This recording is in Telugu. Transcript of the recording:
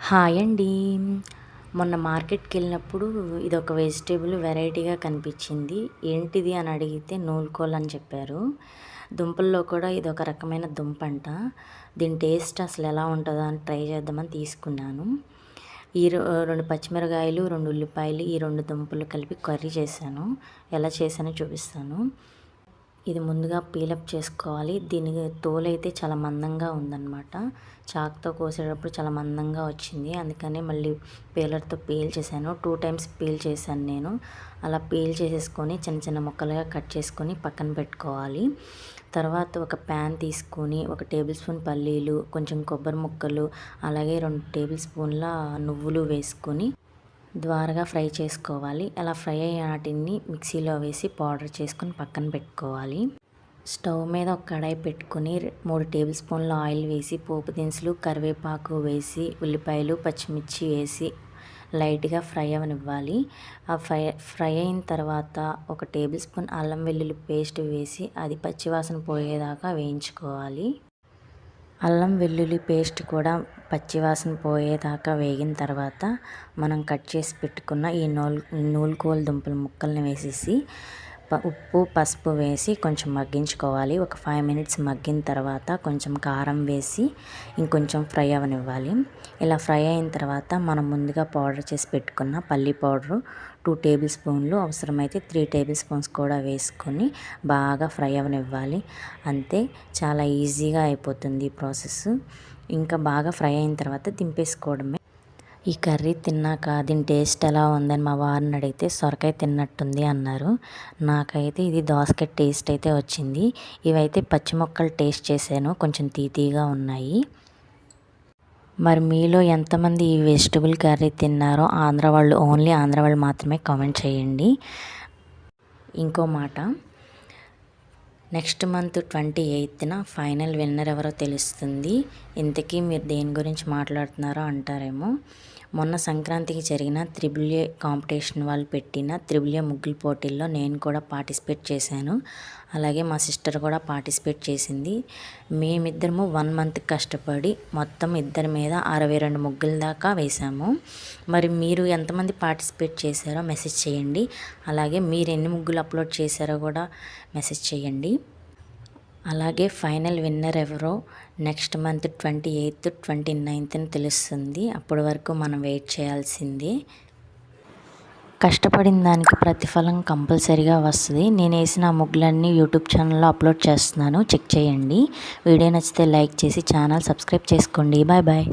హాయ్ అండి. మొన్న మార్కెట్‌కెళ్ళినప్పుడు ఇదొక వెజిటబుల్ వెరైటీగా కనిపించింది. ఏంటిది అని అడిగితే నూలుకోలు అని చెప్పారు. దుంపల్లో కూడా ఇదొక రకమైన దుంపంట. దీని టేస్ట్ అసలు ఎలా ఉంటదో అని ట్రై చేద్దామని తీసుకున్నాను. ఈ 2 పచ్చిమిరపకాయలు, 2 ఉల్లిపాయలు, ఈ 2 దుంపలు కలిపి కర్రీ చేశాను. ఎలా చేశానో చూపిస్తాను. ఇది ముందుగా పీలప్ చేసుకోవాలి. దీని తోలైతే చాలా మందంగా ఉందన్నమాట. చాకుతో కోసేటప్పుడు చాలా మందంగా వచ్చింది. అందుకని మళ్ళీ పీలర్తో పీల్ చేశాను. 2 టైమ్స్ పీల్ చేశాను నేను. అలా పీల్ చేసేసుకొని చిన్న చిన్న ముక్కలుగా కట్ చేసుకొని పక్కన పెట్టుకోవాలి. తర్వాత ఒక ప్యాన్ తీసుకొని 1 టేబుల్ స్పూన్ పల్లీలు, కొంచెం కొబ్బరి ముక్కలు, అలాగే 2 టేబుల్ స్పూన్ల నువ్వులు వేసుకొని ద్వారగా ఫ్రై చేసుకోవాలి. అలా ఫ్రై అయిన వాటిని మిక్సీలో వేసి పౌడర్ చేసుకొని పక్కన పెట్టుకోవాలి. స్టవ్ మీద ఒక కడాయి పెట్టుకొని 3 టేబుల్ స్పూన్ల ఆయిల్ వేసి పోపు దినుసులు, కరివేపాకు వేసి ఉల్లిపాయలు, పచ్చిమిర్చి వేసి లైట్గా ఫ్రై అవనివ్వాలి. ఆ ఫ్రై అయిన తర్వాత 1 టేబుల్ స్పూన్ అల్లం వెల్లుల్లి పేస్ట్ వేసి అది పచ్చివాసన పోయేదాకా వేయించుకోవాలి. అల్లం వెల్లుల్లి పేస్ట్ కూడా పచ్చివాసన పోయేదాకా వేగిన తర్వాత మనం కట్ చేసి పెట్టుకున్న ఈ నూలుకోలు దుంపల ముక్కల్ని వేసేసి ఉప్పు, పసుపు వేసి కొంచెం మగ్గించుకోవాలి. ఒక 5 మినిట్స్ మగ్గిన తర్వాత కొంచెం కారం వేసి ఇంకొంచెం ఫ్రై అవనివ్వాలి. ఇలా ఫ్రై అయిన తర్వాత మనం ముందుగా పౌడర్ చేసి పెట్టుకున్న పల్లి పౌడరు 2 టేబుల్ స్పూన్లు, అవసరమైతే 3 టేబుల్ స్పూన్స్ కూడా వేసుకొని బాగా ఫ్రై అవనివ్వాలి. అంతే, చాలా ఈజీగా అయిపోతుంది ఈ ప్రాసెస్. ఇంకా బాగా ఫ్రై అయిన తర్వాత దింపేసుకోవడమే. ఈ కర్రీ తిన్నాక దీని టేస్ట్ ఎలా ఉందని మా వారిని అడిగితే సొరకాయ తిన్నట్టుంది అన్నారు. నాకైతే ఇది దోసకాయ టేస్ట్ అయితే వచ్చింది. ఇవైతే పచ్చి ముక్కలు టేస్ట్ చేశాను, కొంచెం తీయగా ఉన్నాయి. మరి మీలో ఎంతమంది ఈ వెజిటబుల్ కర్రీ తిన్నారో ఓన్లీ ఆంధ్ర వాళ్ళు మాత్రమే కామెంట్ చేయండి. ఇంకో మాట, నెక్స్ట్ మంత్ 28న ఫైనల్ విన్నర్ ఎవరో తెలుస్తుంది. ఇంతకీ మీరు దేని గురించి మాట్లాడుతున్నారో అంటారేమో. మొన్న సంక్రాంతికి జరిగిన త్రిబుల్ ఏ కాంపిటీషన్ వాళ్ళు పెట్టిన త్రిబుల్ ఏ ముగ్గుల పోటీల్లో నేను కూడా పార్టిసిపేట్ చేశాను. అలాగే మా సిస్టర్ కూడా పార్టిసిపేట్ చేసింది. మేమిద్దరము 1 మంత్ కష్టపడి మొత్తం ఇద్దరి మీద 62 ముగ్గుల దాకా వేసాము. మరి మీరు ఎంతమంది పార్టిసిపేట్ చేశారో మెసేజ్ చేయండి. అలాగే మీరు ఎన్ని ముగ్గులు అప్లోడ్ చేశారో కూడా మెసేజ్ చేయండి. అలాగే ఫైనల్ విన్నర్ ఎవరో నెక్స్ట్ మంత్ 28th, 29th తెలుస్తుంది. అప్పటి వరకు మనం వెయిట్ చేయాల్సిందే. కష్టపడిన దానికి ప్రతిఫలం కంపల్సరీగా వస్తుంది. నేను వేసిన ముగ్గులన్నీ యూట్యూబ్ ఛానల్లో అప్లోడ్ చేస్తున్నాను, చెక్ చేయండి. వీడియో నచ్చితే లైక్ చేసి ఛానల్ సబ్స్క్రైబ్ చేసుకోండి. Bye bye.